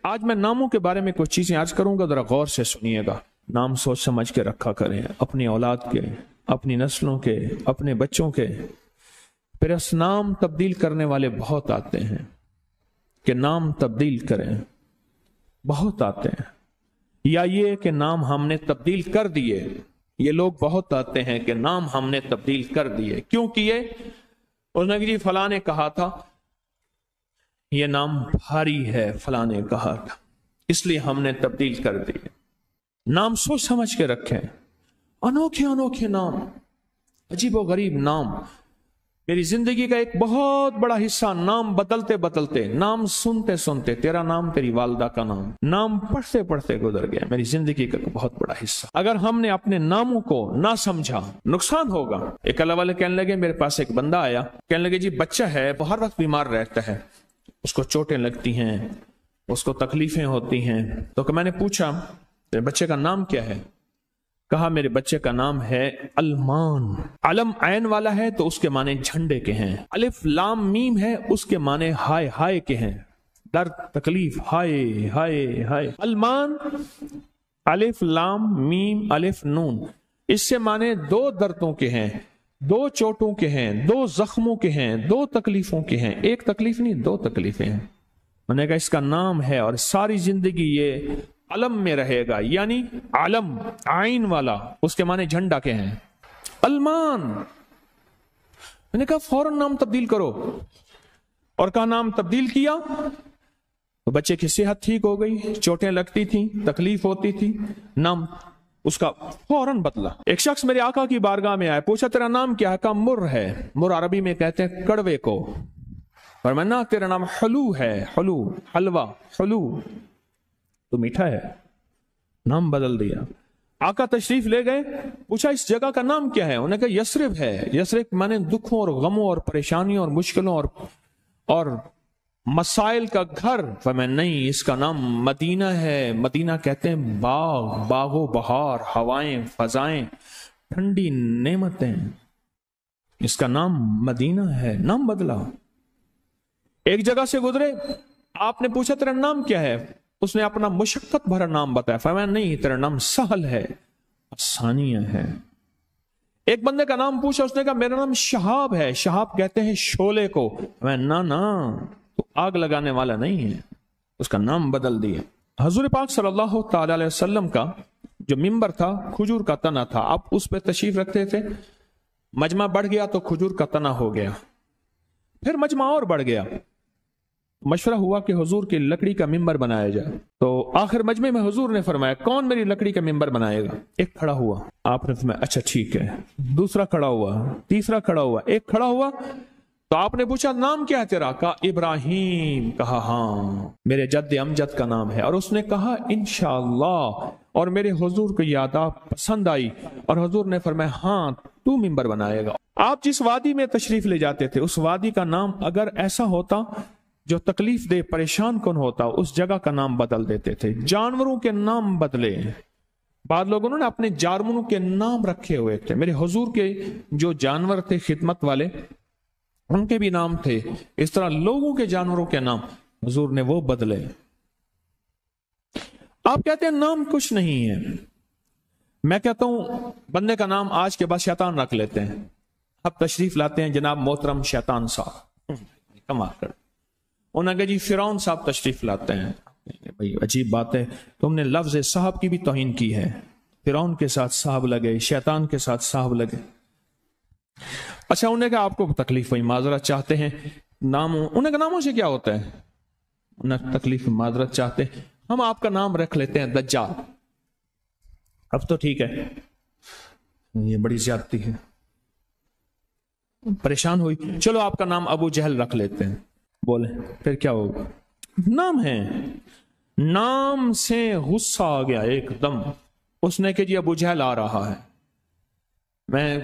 آج میں ناموں کے بارے میں کچھ چیزیں عرض کروں گا، ذرا غور سے سنیے گا۔ نام سوچ سمجھ کے رکھا کریں، اپنی اولاد کے، اپنی نسلوں کے، اپنے بچوں کے۔ پھر اس نام تبدیل کرنے والے بہت آتے ہیں کہ نام تبدیل کریں، بہت آتے ہیں۔ یا یہ کہ نام ہم نے تبدیل کر دیے، یہ لوگ بہت آتے ہیں کہ نام ہم نے تبدیل کر دیے۔ کیوں کیے؟ اس نے کہ جی فلاں نے کہا تھا یہ نام بھاری ہے، فلاں نے کہا تھا، اس لیے ہم نے تبدیل کر دیے۔ نام سوچ سمجھ کے رکھیں، انوکھے انوکھے نام، عجیب و غریب نام۔ میری زندگی کا ایک بہت بڑا حصہ نام بدلتے بدلتے، نام سنتے سنتے، تیرا نام تیری والدہ کا نام، نام پڑھتے پڑھتے گزر گیا میری زندگی کا بہت بڑا حصہ۔ اگر ہم نے اپنے ناموں کو نہ سمجھا نقصان ہوگا۔ ایک اللہ والے کہنے لگے، میرے پاس ایک بندہ آیا، کہنے لگے جی بچہ ہے، وہ ہر وقت بیمار رہتا ہے، اس کو چوٹیں لگتی ہیں، اس کو تکلیفیں ہوتی ہیں۔ تو میں نے پوچھا تیرے بچے کا نام کیا ہے؟ کہا میرے بچے کا نام ہے المان۔ علم عین والا ہے تو اس کے معنی جھنڈے کے ہیں، الف لام میم ہے اس کے معنی ہائے ہائے کے ہیں، درد تکلیف، ہائے ہائے ہائے۔ المان، الف لام میم الف نون، اس سے معنی دو دردوں کے ہیں، دو چوٹوں کے ہیں، دو زخموں کے ہیں، دو تکلیفوں کے ہیں۔ ایک تکلیف نہیں، دو تکلیفیں ہیں۔ میں نے کہا اس کا نام ہے اور ساری زندگی یہ علم میں رہے گا، یعنی علم عین والا، اس کے معنی جھنڈا کے ہیں، المان۔ میں نے کہا فوراً نام تبدیل کرو، اور کہا نام تبدیل کیا تو بچے کی صحت ٹھیک ہو گئی، چوٹیں لگتی تھیں، تکلیف ہوتی تھی، نام اس کا فوراً بدلا۔ ایک شخص میرے آقا کی بارگاہ میں آیا، پوچھا تیرا نام کیا ہے؟ کہا مر ہے۔ مر عربی میں کہتے ہیں کڑوے کو، فرمایا تیرا نام حلو ہے، حلو، حلوہ، حلو تو میٹھا ہے۔ نام بدل دیا۔ آقا تشریف لے گئے، پوچھا اس جگہ کا نام کیا ہے؟ انہوں نے کہا یثرب ہے۔ یثرب مانے دکھوں اور غموں اور پریشانیوں اور مشکلوں اور مسائل کا گھر۔ فرمایا نہیں، اس کا نام مدینہ ہے۔ مدینہ کہتے ہیں باغ، باغ و بہار، ہوائیں، فضائیں، ٹھنڈی نعمتیں، اس کا نام مدینہ ہے۔ نام بدلا۔ ایک جگہ سے گزرے، آپ نے پوچھا تیرا نام کیا ہے؟ اس نے اپنا مشقت بھرا نام بتایا۔ فرمایا نہیں، تیرا نام سہل ہے، آسانیہ ہے۔ ایک بندے کا نام پوچھا، اس نے کہا میرا نام شہاب ہے۔ شہاب کہتے ہیں شعلے کو۔ فرمایا نا تو آگ لگانے والا نہیں ہے، اس کا نام بدل دیا۔ حضور پاک صلی اللہ تعالی علیہ وسلم کا جو ممبر تھا کھجور کا تنا تھا، آپ اس پہ تشریف رکھتے تھے۔ مجمع بڑھ گیا تو کھجور کا تنا ہو گیا، پھر مجمع اور بڑھ گیا، مشورہ ہوا کہ حضور کی لکڑی کا ممبر بنایا جائے۔ تو آخر مجمع میں حضور نے فرمایا کون میری لکڑی کا ممبر بنائے گا؟ ایک کھڑا ہوا، آپ نے فرمایا اچھا ٹھیک ہے۔ دوسرا کھڑا ہوا، تیسرا کھڑا ہوا، ایک کھڑا ہوا تو آپ نے پوچھا نام کیا ہے تیرا؟ کہا ابراہیم۔ کہا ہاں میرے جد امجد کا نام ہے۔ اور اس نے کہا انشاءاللہ، اور میرے حضور کو یہ آداب پسند آئی، اور حضور نے فرمایا ہاں تو ممبر بنائے گا۔ آپ جس وادی میں تشریف لے جاتے تھے، اس وادی کا نام اگر ایسا ہوتا جو تکلیف دے، پریشان کن ہوتا، اس جگہ کا نام بدل دیتے تھے۔ جانوروں کے نام بدلے، بعض لوگوں نے اپنے جانوروں کے نام رکھے ہوئے تھے۔ میرے حضور کے جو جانور تھے خدمت والے، ان کے بھی نام تھے۔ اس طرح لوگوں کے جانوروں کے نام حضور نے وہ بدلے۔ آپ کہتے ہیں نام کچھ نہیں ہے، میں کہتا ہوں بندے کا نام آج کے بعد شیطان رکھ لیتے ہیں۔ اب تشریف لاتے ہیں جناب محترم شیطان صاحب، کمال کر۔ انہوں نے کہا جی فرعون صاحب تشریف لاتے ہیں۔ بھئی عجیب بات ہے، تم نے لفظ صاحب کی بھی توہین کی ہے۔ فرعون کے ساتھ صاحب لگے، شیطان کے ساتھ صاحب لگے۔ اچھا انہوں نے کہا آپ کو تکلیف ہوئی، معذرت چاہتے ہیں ناموں؟ انہوں نے کہا ناموں سے کیا ہوتا ہے؟ انہوں نے تکلیف معذرت چاہتے ہیں، ہم آپ کا نام رکھ لیتے ہیں دجال۔ اب تو ٹھیک ہے، یہ بڑی زیادتی ہے، پریشان ہوئی، چلو آپ کا نام ابو جہل رکھ لیتے ہیں۔ بولے پھر کیا ہوگا؟ نام ہے، نام سے غصہ آ گیا ایک دم۔ اس نے کہ جی ابو جہل آ رہا ہے۔ میں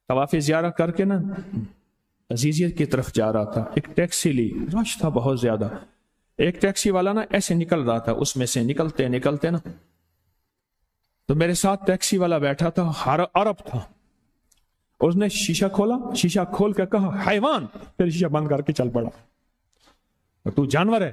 طواف زیارت کر کے نا عزیزیت کی طرف جا رہا تھا، ایک ٹیکسی لی، رش تھا بہت زیادہ۔ ایک ٹیکسی والا نا ایسے نکل رہا تھا، اس میں سے نکلتے نکلتے نا تو میرے ساتھ ٹیکسی والا بیٹھا تھا، عرب تھا۔ اس نے شیشہ کھولا، شیشہ کھول کے کہا حیوان، پھر شیشہ بند کر کے چل پڑا۔ تو جانور ہے؟